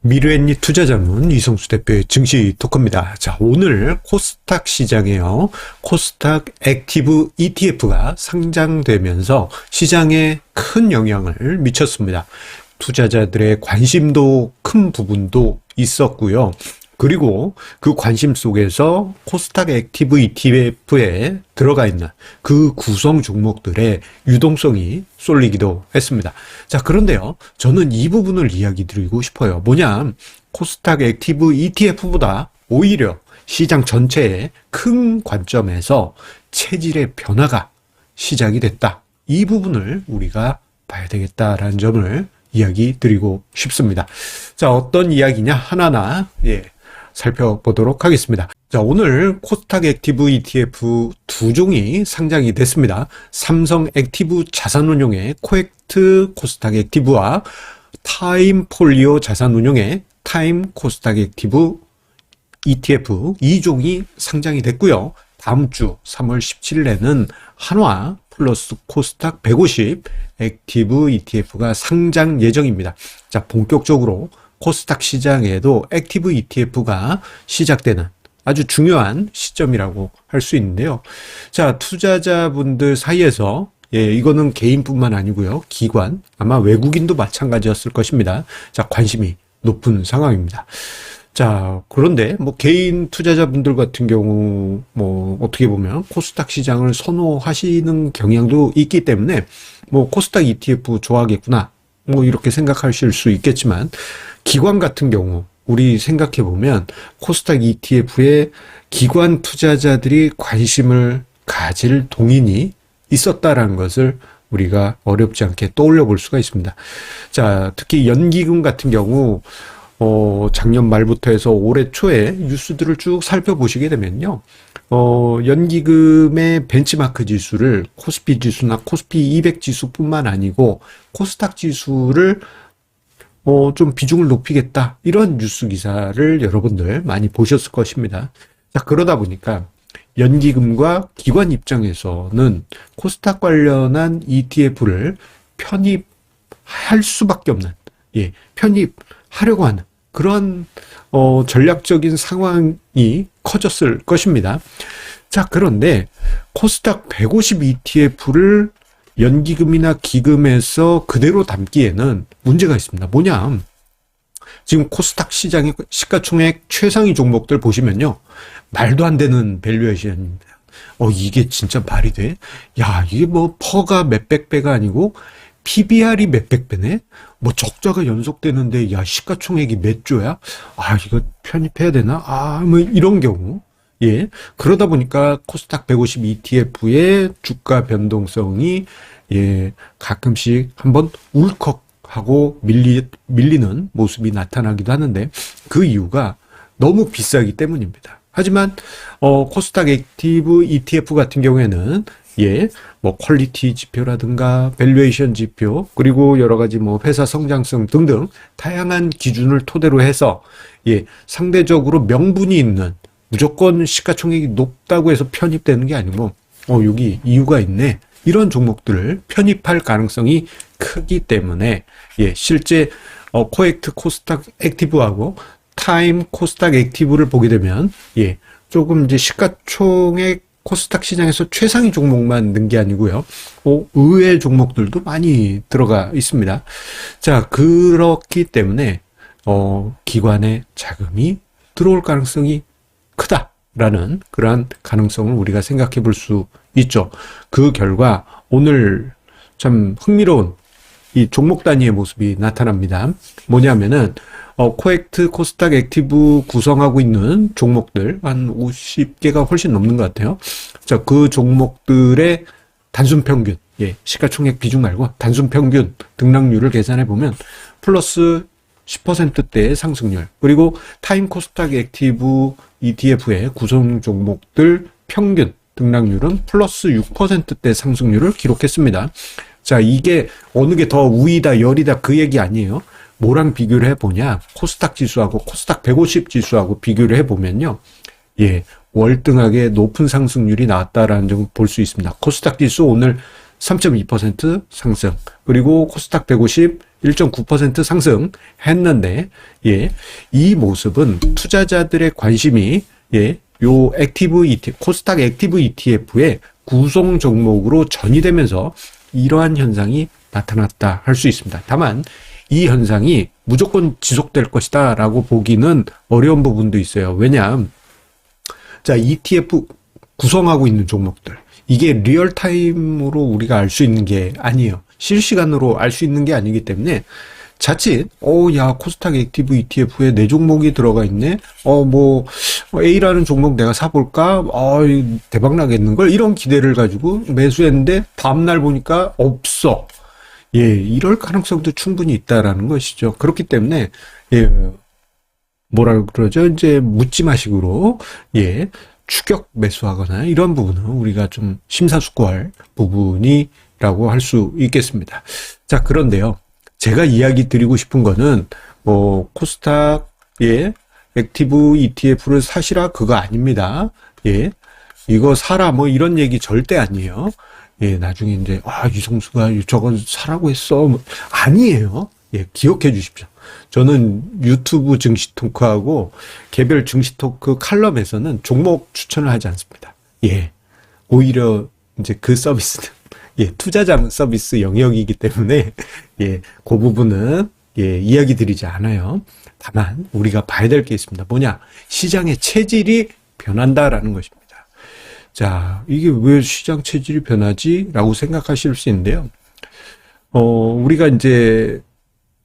미르앤리 투자자문 이성수 대표의 증시 토크입니다. 자, 오늘 코스닥 시장에요. 코스닥 액티브 ETF가 상장되면서 시장에 큰 영향을 미쳤습니다. 투자자들의 관심도 큰 부분도 있었고요. 그리고 그 관심 속에서 코스닥 액티브 ETF에 들어가 있는 그 구성 종목들의 유동성이 쏠리기도 했습니다. 자, 그런데요, 저는 이 부분을 이야기 드리고 싶어요. 뭐냐, 코스닥 액티브 ETF보다 오히려 시장 전체의 큰 관점에서 체질의 변화가 시작이 됐다. 이 부분을 우리가 봐야 되겠다라는 점을 이야기 드리고 싶습니다. 자, 어떤 이야기냐 하나하나 살펴보도록 하겠습니다. 자, 오늘 코스닥 액티브 ETF 두 종이 상장이 됐습니다. 삼성 액티브 자산운용의 코액트 코스닥 액티브와 타임 폴리오 자산운용의 타임 코스닥 액티브 ETF 이 종이 상장이 됐고요. 다음 주 3월 17일에는 한화 플러스 코스닥 150 액티브 ETF가 상장 예정입니다. 자, 본격적으로 코스닥 시장에도 액티브 ETF가 시작되는 아주 중요한 시점이라고 할 수 있는데요. 자, 투자자분들 사이에서 이거는 개인뿐만 아니고요. 기관, 아마 외국인도 마찬가지였을 것입니다. 자, 관심이 높은 상황입니다. 자, 그런데 개인 투자자분들 같은 경우 어떻게 보면 코스닥 시장을 선호하시는 경향도 있기 때문에 코스닥 ETF 좋아하겠구나 이렇게 생각하실 수 있겠지만, 기관 같은 경우 우리 생각해 보면 코스닥 ETF에 기관 투자자들이 관심을 가질 동인이 있었다라는 것을 우리가 어렵지 않게 떠올려 볼 수가 있습니다. 자, 특히 연기금 같은 경우 작년 말부터 해서 올해 초에 뉴스들을 쭉 살펴보시게 되면요. 연기금의 벤치마크 지수를 코스피 지수나 코스피 200 지수뿐만 아니고 코스닥 지수를 좀 비중을 높이겠다, 이런 뉴스 기사를 여러분들 많이 보셨을 것입니다. 자, 그러다 보니까 연기금과 기관 입장에서는 코스닥 관련한 ETF를 편입할 수밖에 없는, 편입하려고 하는 그런 전략적인 상황이 커졌을 것입니다. 자, 그런데 코스닥 150 ETF를 연기금이나 기금에서 그대로 담기에는 문제가 있습니다. 뭐냐, 지금 코스닥 시장의 시가총액 최상위 종목들 보시면요, 말도 안 되는 밸류에이션입니다. 이게 진짜 말이 돼? 야, 이게 퍼가 몇백 배가 아니고 PBR이 몇백 배네? 적자가 연속되는데, 야, 시가총액이 몇 조야? 이거 편입해야 되나? 이런 경우. 그러다 보니까 코스닥 150 ETF의 주가 변동성이 가끔씩 한번 울컥하고 밀리는 모습이 나타나기도 하는데, 그 이유가 너무 비싸기 때문입니다. 하지만 코스닥 액티브 ETF 같은 경우에는 퀄리티 지표라든가 밸류에이션 지표, 그리고 여러 가지 회사 성장성 등등 다양한 기준을 토대로 해서 상대적으로 명분이 있는, 무조건 시가총액이 높다고 해서 편입되는 게 아니고 여기 이유가 있네, 이런 종목들을 편입할 가능성이 크기 때문에 실제 코액트 코스닥 액티브하고 타임 코스닥 액티브를 보게 되면 조금 이제 시가총액 코스닥 시장에서 최상위 종목만 넣은 게 아니고요, 의외의 종목들도 많이 들어가 있습니다. 자, 그렇기 때문에 기관의 자금이 들어올 가능성이 크다라는 그러한 가능성을 우리가 생각해 볼 수 있죠. 그 결과 오늘 참 흥미로운 이 종목 단위의 모습이 나타납니다. 뭐냐면은 코액트 코스닥 액티브 구성하고 있는 종목들 한 50개가 훨씬 넘는 것 같아요. 자, 그 종목들의 단순 평균, 시가총액 비중 말고 단순 평균 등락률을 계산해 보면 플러스 10%대의 상승률, 그리고 타임 코스닥 액티브 ETF의 구성 종목들 평균 등락률은 플러스 6%대 상승률을 기록했습니다. 자, 이게 어느 게 더 우위다 열이다 그 얘기 아니에요. 뭐랑 비교를 해보냐, 코스닥 지수하고 코스닥 150 지수하고 비교를 해보면요, 월등하게 높은 상승률이 나왔다라는 점을 볼 수 있습니다. 코스닥 지수 오늘 3.2% 상승, 그리고 코스닥 150 1.9% 상승했는데, 예, 이 모습은 투자자들의 관심이, 예, 요 액티브 ETF, 코스닥 액티브 ETF의 구성 종목으로 전이되면서 이러한 현상이 나타났다 할 수 있습니다. 다만 이 현상이 무조건 지속될 것이다 라고 보기는 어려운 부분도 있어요. 왜냐, 자, ETF 구성하고 있는 종목들, 이게 리얼타임으로 우리가 알 수 있는 게 아니에요. 실시간으로 알 수 있는 게 아니기 때문에 자칫 야, 코스닥 액티브 ETF에 내 종목이 들어가 있네. A라는 종목 내가 사볼까? 대박 나겠는걸? 이런 기대를 가지고 매수했는데 다음날 보니까 없어. 예, 이럴 가능성도 충분히 있다라는 것이죠. 그렇기 때문에 예, 뭐라 그러죠? 이제 묻지마식으로 예, 추격 매수하거나 이런 부분은 우리가 좀 심사숙고할 부분이라고 할 수 있겠습니다. 자, 그런데요. 제가 이야기 드리고 싶은 거는 코스닥의 액티브 ETF를 사시라 그거 아닙니다. 예. 이거 사라 뭐 이런 얘기 절대 아니에요. 예, 나중에 이제 이성수가 저건 사라고 했어. 아니에요. 예, 기억해 주십시오. 저는 유튜브 증시 토크하고 개별 증시 토크 칼럼에서는 종목 추천을 하지 않습니다. 예. 오히려 이제 그 서비스는 예, 투자자 서비스 영역이기 때문에 예, 그 부분은 예, 이야기 드리지 않아요. 다만 우리가 봐야 될 게 있습니다. 뭐냐? 시장의 체질이 변한다라는 것입니다. 자, 이게 왜 시장 체질이 변하지? 라고 생각하실 수 있는데요. 우리가 이제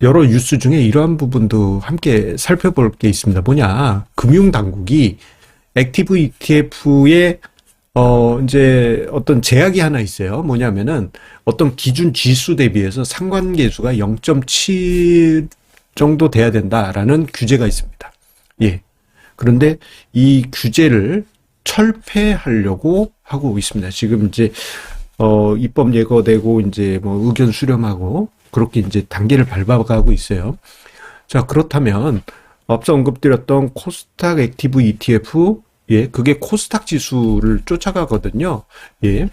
여러 뉴스 중에 이러한 부분도 함께 살펴볼 게 있습니다. 뭐냐? 금융당국이 액티브 ETF에 이제 어떤 제약이 하나 있어요. 뭐냐면은 어떤 기준 지수 대비해서 상관계수가 0.7 정도 돼야 된다라는 규제가 있습니다. 예. 그런데 이 규제를 철폐하려고 하고 있습니다. 지금 이제 입법 예고되고 이제 뭐 의견 수렴하고 그렇게 이제 단계를 밟아가고 있어요. 자, 그렇다면 앞서 언급드렸던 코스닥 액티브 ETF 예, 그게 코스닥 지수를 쫓아가거든요. 예.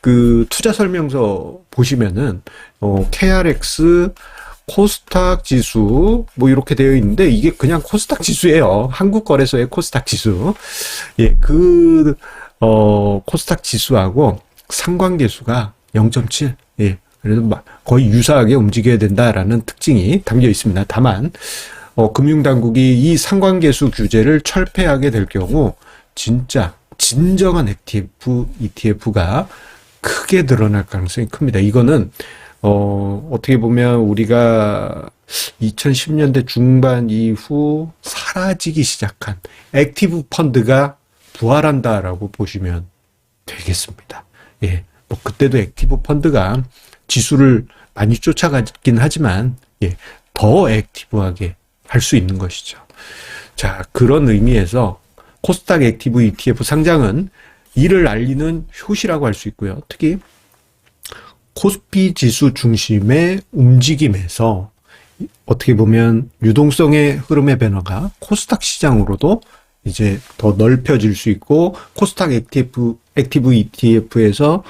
그 투자 설명서 보시면은 KRX 코스닥 지수 뭐 이렇게 되어 있는데 이게 그냥 코스닥 지수예요. 한국거래소의 코스닥 지수. 예, 코스닥 지수하고 상관계수가 0.7. 예. 그래서 거의 유사하게 움직여야 된다라는 특징이 담겨 있습니다. 다만 금융당국이 이 상관계수 규제를 철폐하게 될 경우 진짜 진정한 액티브 ETF가 크게 늘어날 가능성이 큽니다. 이거는 어떻게 보면 우리가 2010년대 중반 이후 사라지기 시작한 액티브 펀드가 부활한다라고 보시면 되겠습니다. 예, 뭐 그때도 액티브 펀드가 지수를 많이 쫓아가긴 하지만 예, 더 액티브하게 할 수 있는 것이죠. 자, 그런 의미에서 코스닥 액티브 ETF 상장은 이를 알리는 효시라고 할 수 있고요. 특히 코스피 지수 중심의 움직임에서 어떻게 보면 유동성의 흐름의 변화가 코스닥 시장으로도 이제 더 넓혀질 수 있고 코스닥 액티브 ETF에서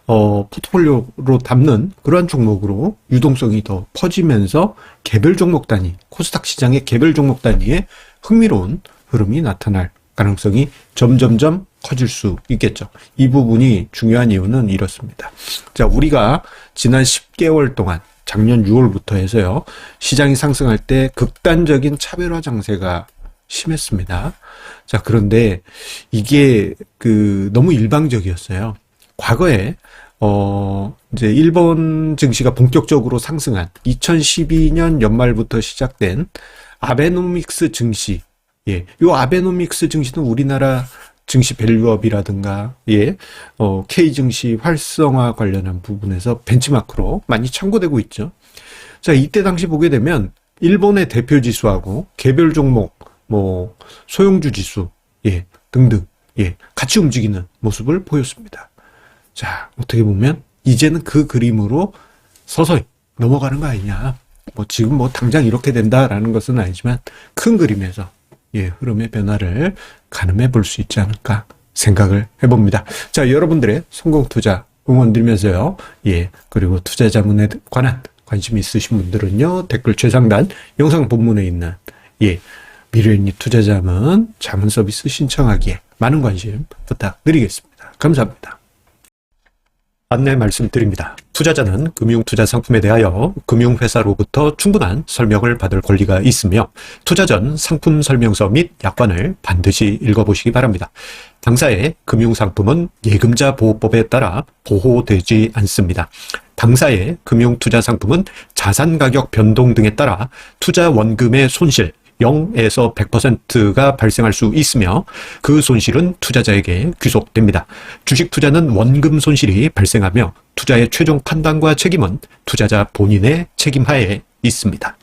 포트폴리오로 담는 그러한 종목으로 유동성이 더 퍼지면서 개별 종목 단위, 코스닥 시장의 개별 종목 단위에 흥미로운 흐름이 나타날 가능성이 점점점 커질 수 있겠죠. 이 부분이 중요한 이유는 이렇습니다. 자, 우리가 지난 10개월 동안 작년 6월부터 해서요, 시장이 상승할 때 극단적인 차별화 장세가 심했습니다. 자, 그런데 이게 너무 일방적이었어요. 과거에 이제 일본 증시가 본격적으로 상승한 2012년 연말부터 시작된 아베노믹스 증시. 예, 요 아베노믹스 증시는 우리나라 증시 밸류업이라든가, 예, K 증시 활성화 관련한 부분에서 벤치마크로 많이 참고되고 있죠. 자, 이때 당시 보게 되면 일본의 대표 지수하고 개별 종목, 뭐 소형주 지수, 예, 등등, 예, 같이 움직이는 모습을 보였습니다. 자, 어떻게 보면 이제는 그 그림으로 서서히 넘어가는 거 아니냐. 뭐 지금 뭐 당장 이렇게 된다라는 것은 아니지만 큰 그림에서 예, 흐름의 변화를 가늠해 볼 수 있지 않을까 생각을 해봅니다. 자, 여러분들의 성공 투자 응원드리면서요. 예, 그리고 투자 자문에 관한 관심 있으신 분들은요, 댓글 최상단 영상 본문에 있는 미래엔리 투자자문 자문 서비스 신청하기에 많은 관심 부탁드리겠습니다. 감사합니다. 안내 말씀드립니다. 투자자는 금융투자 상품에 대하여 금융회사로부터 충분한 설명을 받을 권리가 있으며 투자 전 상품 설명서 및 약관을 반드시 읽어보시기 바랍니다. 당사의 금융상품은 예금자 보호법에 따라 보호되지 않습니다. 당사의 금융투자 상품은 자산 가격 변동 등에 따라 투자 원금의 손실 0에서 100%가 발생할 수 있으며 그 손실은 투자자에게 귀속됩니다. 주식 투자는 원금 손실이 발생하며 투자의 최종 판단과 책임은 투자자 본인의 책임하에 있습니다.